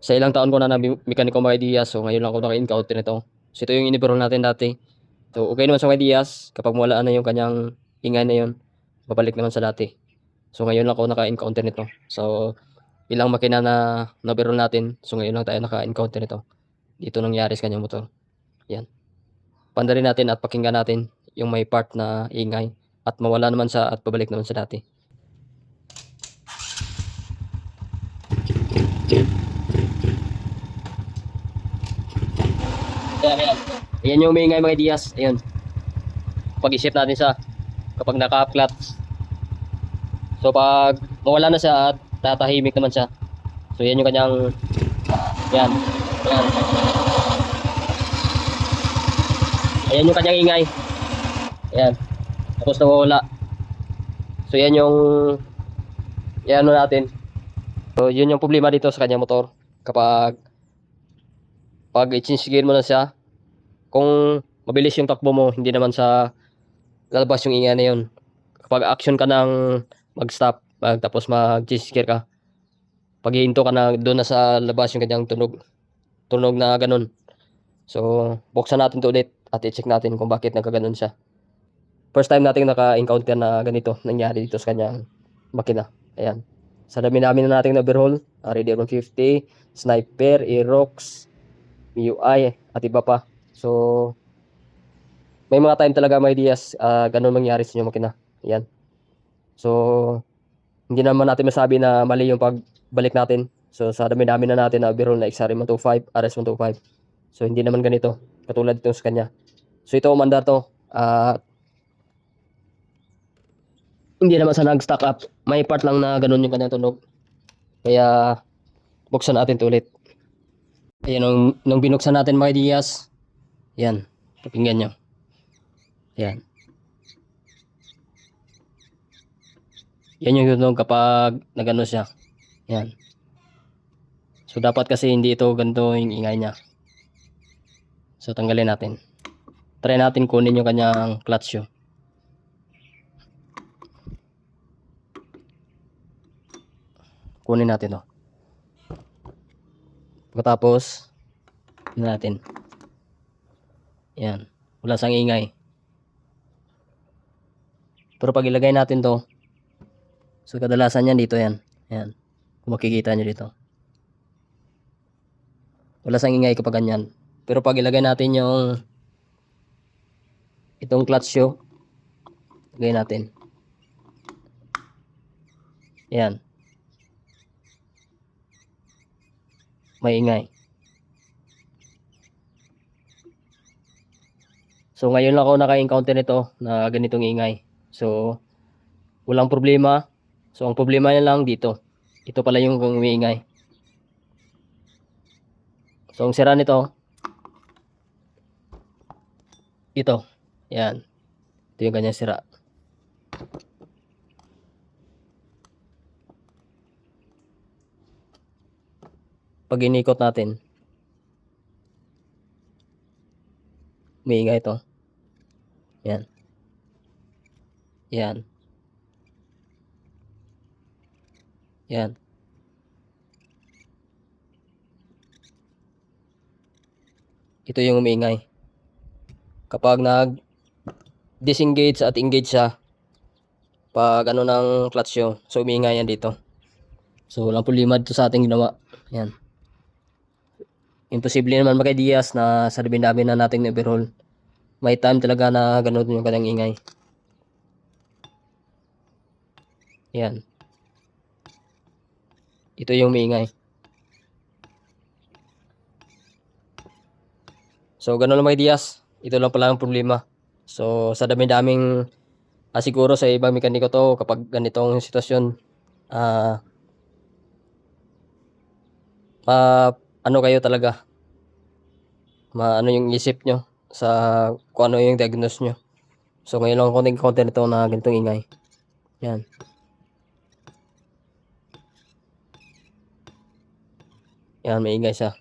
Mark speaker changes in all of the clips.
Speaker 1: Sa ilang taon ko na na mekaniko mga Diaz, so ngayon lang ako naka-encounter nito. So ito yung iniberol natin dati. So okay naman sa mga Diaz, kapag mawala na yung kanyang ingay na yun, babalik naman sa dati. So ngayon lang ako naka-encounter nito. So ilang makina na naberol natin, so ngayon lang tayo naka-encounter nito. Dito nangyari sa kanyang motor. Yan. Pandarin natin at pakinggan natin yung may part na ingay at mawala naman siya at babalik naman sa dati. Ayan. Ayan yung maingay mga Diaz. Ayun. Pag-isip natin sa kapag naka-clutch. So pag mawala na siya at tatahimik naman siya. So yan yung kanyang yan. Ayan. Ayan yung kanyang ingay. Ayan. Tapos nawawala. So yan yung yan natin. So yun yung problema dito sa kanyang motor. Kapag i-change gear mo na siya, kung mabilis yung takbo mo, hindi naman sa lalabas yung ingay na yun. Kapag action ka ng mag-stop, tapos mag-change gear ka, pag hihinto ka na, doon na sa labas yung kanyang tunog na ganun. So buksan natin to ulit at i-check natin kung bakit nagkaganon siya. First time natin naka-encounter na ganito nangyari dito sa kanyang makina. Ayan. Sa dami namin na nating na-overhaul, Raider 150, Sniper, Aerox, MIUI, at iba pa. So, may mga time talaga may ideas, ganun mangyari sa inyong makina. Ayan. So, hindi naman natin masabi na mali yung pagbalik natin. So, sa dami-dami na natin na overhaul na XR 125, RS125. So, hindi naman ganito. Katulad dito sa kanya. So, ito umandar to. Hindi naman sa nag-stack up. May part lang na ganun yung kanyang tunog. Kaya buksan natin ito ulit. Ayan, nung binuksan natin mga Diaz. Yan. Pakinggan nyo. Yan. Yan yung tunog kapag nagano siya. Yan. So dapat kasi hindi ito ganito yung ingay niya. So tanggalin natin. Try natin kunin yung kanyang clutch yun. Kunin natin to. Pagkatapos natin. Yan. Wala sang ingay. Pero pag ilagay natin to, so kadalasan yan dito yan. Yan. Kung makikita nyo dito. Wala sang ingay kapag ganyan. Pero pag ilagay natin yung itong clutch shoe, lagay natin. Yan. May ingay. So ngayon lang ako naka-encounter nito na ganitong ingay. So walang problema. So ang problema niya lang dito. Ito pala yung umiingay. So ang sira nito, ito. Yan. Ito yung kanyang sira. Pag inikot natin, umiingay ito. Yan. Yan. Yan. Ito yung umiingay. Kapag nag-disengage at engage siya, pag ano ng clutch yun, so umiingay yan dito. So walang problema dito sa ating ginawa. Yan. Imposible naman mag-ideas na sa dami na nating na-overhaul. May time talaga na ganun yung kanyang ingay. Yan. Ito yung maingay. So ganun lang mga ideas. Ito lang pala ang problema. So sa dami-daming siguro sa ibang mekaniko to kapag ganitong sitwasyon ano kayo talaga ano yung isip nyo sa kung ano yung diagnose nyo. So ngayon lang konting content ito na ganitong ingay. Yan. Yan, may ingay siya.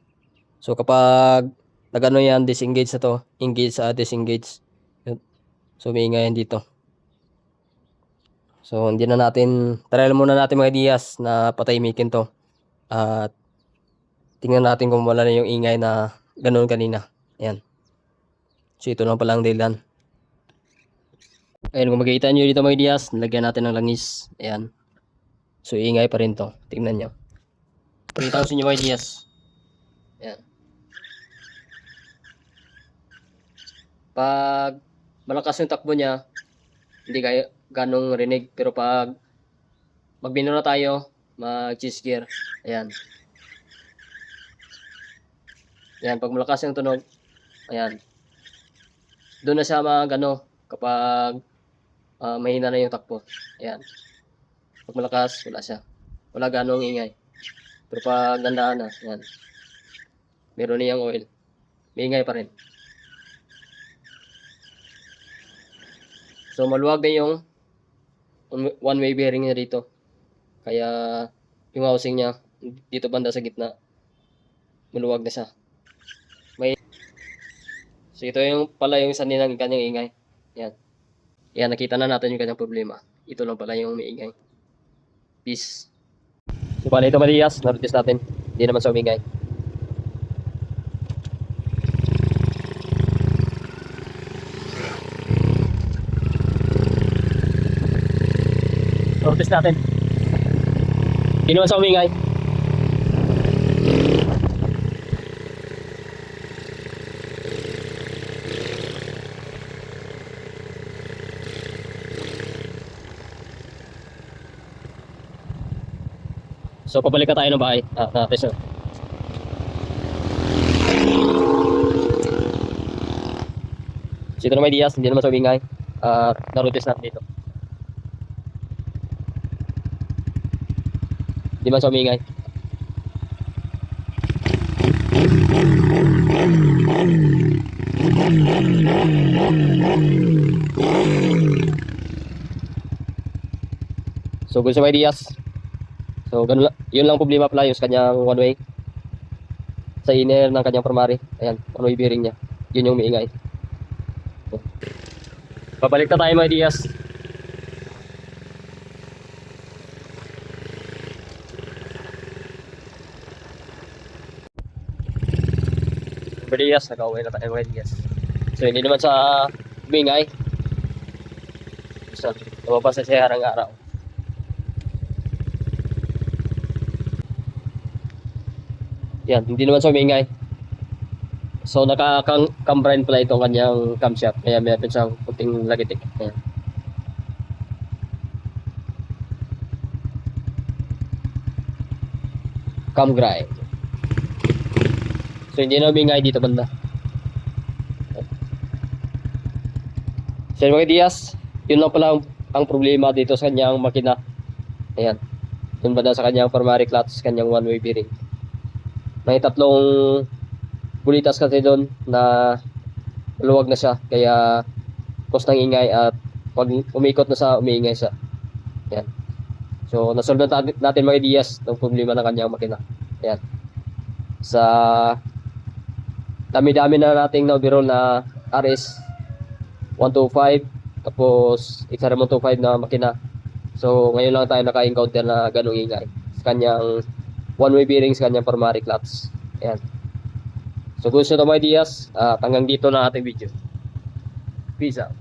Speaker 1: So kapag nagano yan, disengage na to, engage sa disengage. So may ingay yan dito. So hindi na natin, try muna natin mga ideas na patahimikin to. At Tingnan natin kung wala na yung ingay na ganoon kanina. Ayan. So ito lang pala ang dahilan. Ayan, kung makikita nyo dito mga Diyas, nilagyan natin ng langis. Ayan. So ingay pa rin to. Tingnan nyo. Pakita ko sa inyo mga Diyas. Ayan. Pag malakas yung takbo niya, hindi kayo ganong rinig. Pero pag magbino na tayo, mag-cheese gear. Ayan. Ayan, pag malakas yung tunog, ayan. Doon na siya mag-ano, kapag mahina na yung takbo. Ayan. Pag malakas, wala siya. Wala ganong ingay. Pero pag gandaan na, ayan. Meron niyang oil. May ingay pa rin. So, maluwag na yung one-way bearing niya dito. Kaya, yung housing niya, dito banda sa gitna, maluwag na siya. So, ito yung pala yung isa nilang kanyang ingay. Yan. Yan, nakita na natin yung kanyang problema. Ito lang pala yung may ingay. Peace. So, pala ito Marias, narutis natin. Hindi naman sa umingay. Narutis natin. Hindi naman sa umingay. So, pabalik na tayo ng bahay. Natin siya. So, ito na may Diaz. Hindi naman sa umingay. Narutis natin dito. Hindi man sa umingay. So, gusto may Diaz. So, ganun lang. Yun lang problema pala yung kanyang one way. Sa inner ng kanyang primary. Ayan, one way bearing niya. Yun yung maingay. So, babalik na tayo mga Diaz. Mga Diaz, nag-away na tayo mga Diaz. So, hindi naman sa maingay. So, lumabas na siya harang araw. Yan, hindi naman sa umingay. So, naka-cambrine pala itong kanyang camshaft. Kaya meron siyang kunting lagitik. Ayan. Cam grind. So, hindi na umingay dito banda. So, mga Diaz, yun lang pala ang problema dito sa kanyang makina. Ayan. Yun banda sa kanyang primary clutch, kanyang one-way bearing. May tatlong bulitas kasi doon na maluwag na siya, kaya cause ng ingay, at pag umikot na sa umiingay siya. Yan. So, nasolve natin mga Diaz ng problema ng kanyang makina. Yan. Sa dami-dami na nating na-overall na RS 125, tapos XRM 125 na makina. So, ngayon lang tayo naka-encounter na ganung ingay sa kanyang one-way bearing sa kanyang primary clutch. Ayan. So, gusto na mga Diaz, hanggang dito na ating video. Peace out.